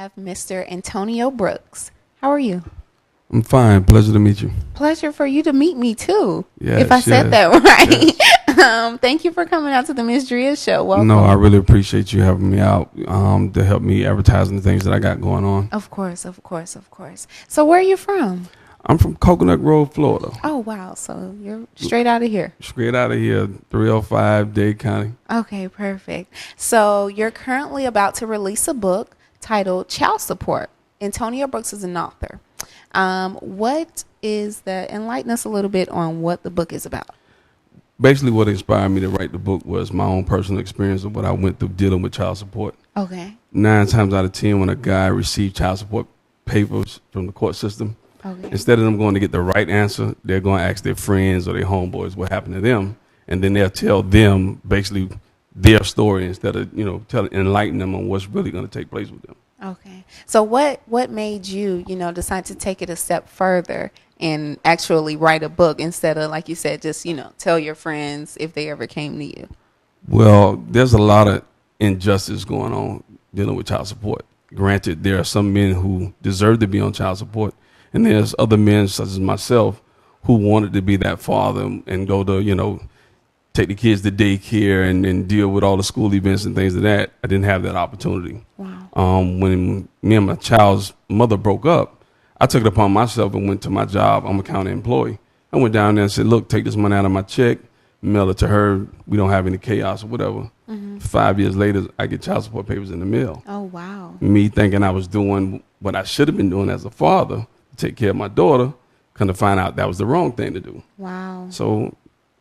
have Mr. Antonio Brooks. How are you? I'm fine. Pleasure to meet you. Pleasure for you to meet me too. Yes, if I said yes, that right. yes. Thank you for coming out to the Miss Drea show. Welcome. No, I really appreciate you having me out to help me advertising the things that I got going on. Of course, of course, of course. So where are you from? I'm from Coconut Grove, Florida. Oh, wow. So you're straight out of here. Straight out of here, 305 Dade County. Okay, perfect. So you're currently about to release a book titled Child Support. Antonio Brooks is an author. What is the, enlighten us a little bit on what the book is about. Basically, what inspired me to write the book was my own personal experience of what I went through dealing with child support. Okay. 9 times out of 10, when a guy received child support papers from the court system, Okay. instead of them going to get the right answer, they're going to ask their friends or their homeboys what happened to them, and then they'll tell them basically their story instead of enlighten them on what's really going to take place with them. Okay. So what made you, decide to take it a step further and actually write a book instead of, like you said, just, tell your friends if they ever came to you? Well, there's a lot of injustice going on dealing with child support. Granted, there are some men who deserve to be on child support, and there's other men such as myself who wanted to be that father and go to, take the kids to daycare and deal with all the school events and things of that. I didn't have that opportunity. Wow. When me and my child's mother broke up, I took it upon myself and went to my job. I'm a county employee. I went down there and said, look, take this money out of my check, mail it to her. We don't have any chaos or whatever. Mm-hmm. 5 years later, I get child support papers in the mail. Oh, wow. Me thinking I was doing what I should have been doing as a father to take care of my daughter, kind of find out that was the wrong thing to do. Wow. So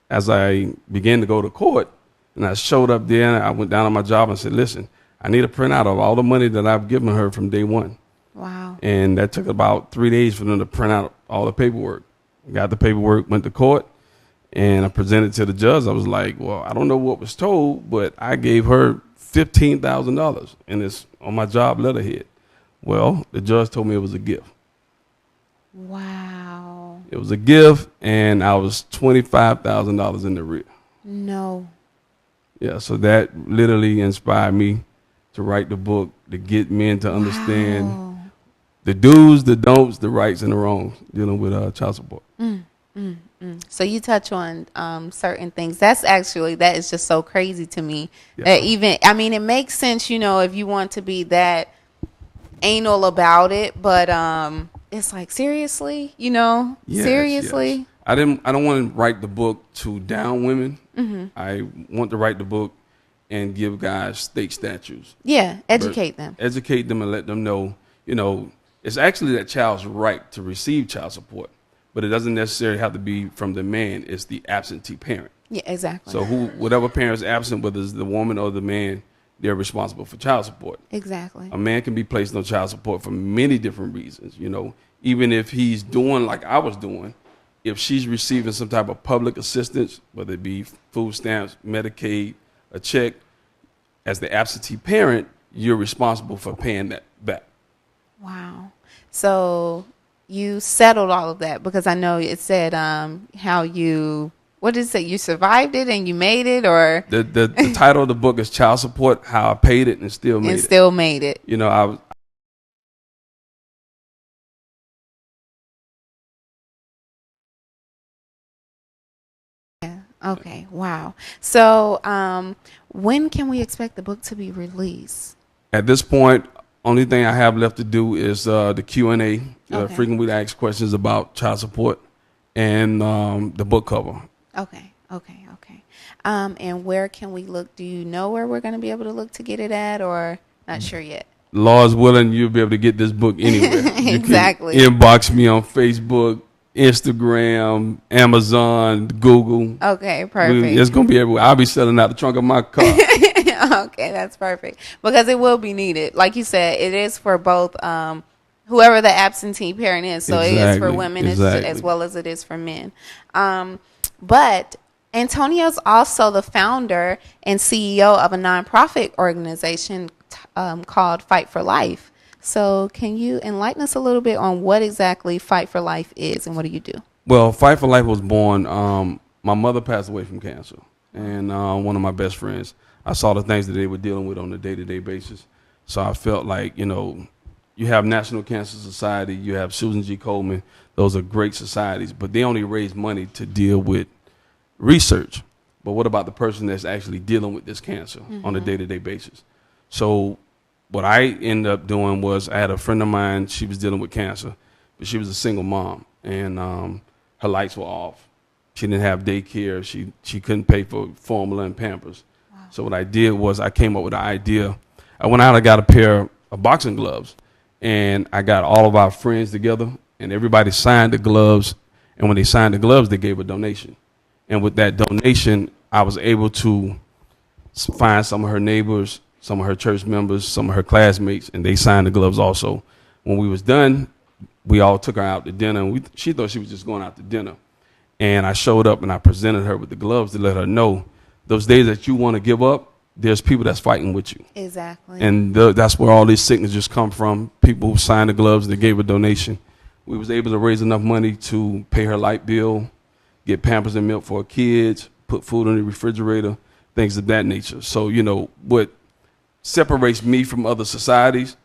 as I began to go to court and I showed up there, and I went down on my job and said, listen, I need a printout of all the money that I've given her from day one. Wow. And that took about 3 days for them to print out all the paperwork. Got the paperwork, went to court, and I presented to the judge. I was like, well, I don't know what was told, but I gave her $15,000, and it's on my job letterhead. Well, the judge told me it was a gift. Wow. It was a gift, and I was $25,000 in the rear. No. Yeah, so that literally inspired me to write the book, to get men to understand Wow. the do's, the don'ts, the rights, and the wrongs dealing with child support. So you touch on certain things. That is just so crazy to me. Yeah. That it makes sense, if you want to be that anal about it, but it's like, seriously, Yes, seriously. yes. I don't want to write the book to down women. Mm-hmm. I want to write the book and give guys state statutes. Yeah, educate them. Educate them and let them know, it's actually that child's right to receive child support, but it doesn't necessarily have to be from the man. It's the absentee parent. Yeah, exactly. So whatever parent is absent, whether it's the woman or the man, they're responsible for child support. Exactly. A man can be placed on child support for many different reasons, even if he's doing like I was doing. If she's receiving some type of public assistance, whether it be food stamps, Medicaid, a check, as the absentee parent, you're responsible for paying that back. Wow. So you settled all of that, because I know it said what did it say? You survived it and you made it, or The title of the book is Child Support: How I Paid It and Still Made It. Still made it. I was. Okay. Wow. So when can we expect the book to be released? At this point, only thing I have left to do is the Q&A, Okay. frequently asked questions about child support, and the book cover. Okay. And where can we look? Do you know where we're going to be able to look to get it at, or not sure yet? Lord's willing, you'll be able to get this book anywhere. Exactly. You can inbox me on Facebook, Instagram, Amazon, Google. Okay, perfect. It's going to be everywhere. I'll be selling out the trunk of my car. Okay, that's perfect, because it will be needed. Like you said, it is for both whoever the absentee parent is. So it is for women as well as it is for men. But Antonio's also the founder and CEO of a nonprofit organization called Fight for Life. So can you enlighten us a little bit on what exactly Fight for Life is, and what do you do? Well, Fight for Life was born. My mother passed away from cancer, and one of my best friends, I saw the things that they were dealing with on a day-to-day basis. So I felt like, you have National Cancer Society, you have Susan G. Komen. Those are great societies, but they only raise money to deal with research. But what about the person that's actually dealing with this cancer on a day-to-day basis? So what I ended up doing was I had a friend of mine, she was dealing with cancer, but she was a single mom, and her lights were off. She didn't have daycare. She couldn't pay for formula and Pampers. Wow. So what I did was I came up with an idea. I went out and got a pair of boxing gloves, and I got all of our friends together, and everybody signed the gloves. And when they signed the gloves, they gave a donation. And with that donation, I was able to find some of her neighbors, some of her church members, some of her classmates, and they signed the gloves also. When we was done, we all took her out to dinner, and she thought she was just going out to dinner. And I showed up and I presented her with the gloves to let her know those days that you want to give up, there's people that's fighting with you. Exactly. And that's where all these signatures come from. People who signed the gloves, they gave a donation. We was able to raise enough money to pay her light bill, get Pampers and milk for her kids, put food in the refrigerator, things of that nature. So, you know, what separates me from other societies,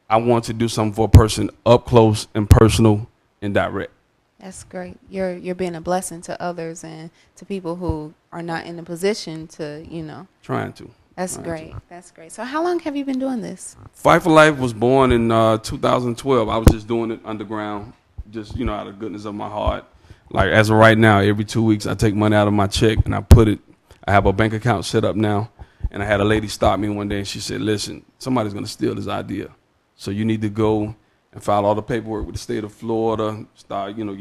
I want to do something for a person up close and personal and direct. That's great. You're being a blessing to others and to people who are not in a position to, you know. Trying to. That's great. That's great. So how long have you been doing this? Fight for Life was born in 2012. I was just doing it underground, just, you know, out of the goodness of my heart. Like, as of right now, every 2 weeks, I take money out of my check and I have a bank account set up now. And I had a lady stop me one day and she said, listen, somebody's going to steal this idea. So you need to go and file all the paperwork with the state of Florida, start, you know,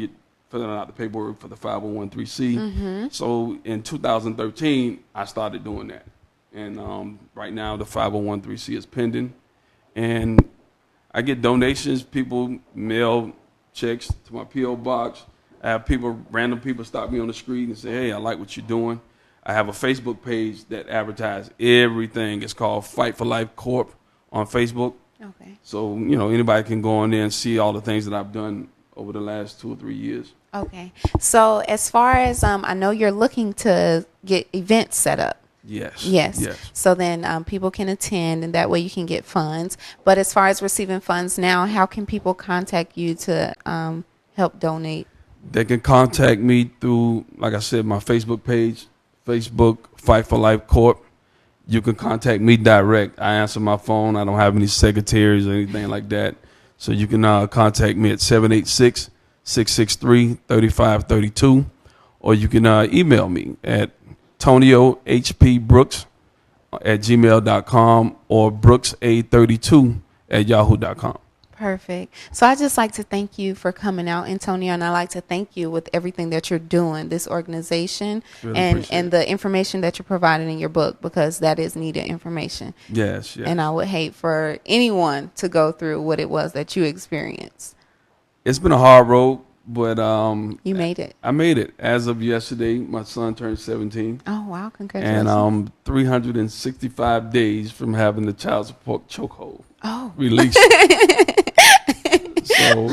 filling out the paperwork for the 501(c)(3). Mm-hmm. So in 2013, I started doing that. And right now, the 501(c)(3) is pending. And I get donations. People mail checks to my P.O. box. I have random people stop me on the street and say, hey, I like what you're doing. I have a Facebook page that advertises everything. It's called Fight for Life Corp on Facebook. Okay. So, you know, anybody can go on there and see all the things that I've done over the last 2 or 3 years. Okay. So as far as I know you're looking to get events set up. Yes. So then people can attend, and that way you can get funds. But as far as receiving funds now, how can people contact you to help donate? They can contact me through, like I said, my Facebook page, Facebook Fight for Life Corp. You can contact me direct. I answer my phone. I don't have any secretaries or anything like that. So you can contact me at 786-663-3532, or you can email me at TonioHPBrooks@gmail.com or brooksa32@yahoo.com. Perfect. So I'd just like to thank you for coming out, Antonio, and I'd like to thank you with everything that you're doing, this organization, really and the information that you're providing in your book, because that is needed information. Yes. And I would hate for anyone to go through what it was that you experienced. It's been a hard road, but you made it. I made it. As of yesterday, my son turned 17. Oh, wow. Congratulations. And 365 days from having the child support chokehold released. So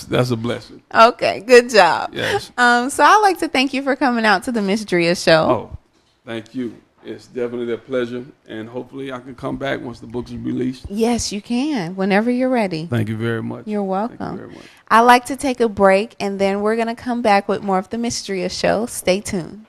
that's a blessing. Okay, good job. Yes. So I'd like to thank you for coming out to the Miss Drea Show. Oh, thank you. It's definitely a pleasure, and hopefully I can come back once the book is released. Yes, you can, whenever you're ready. Thank you very much. You're welcome. Thank you very much. I'd like to take a break, and then we're going to come back with more of the Miss Drea Show. Stay tuned.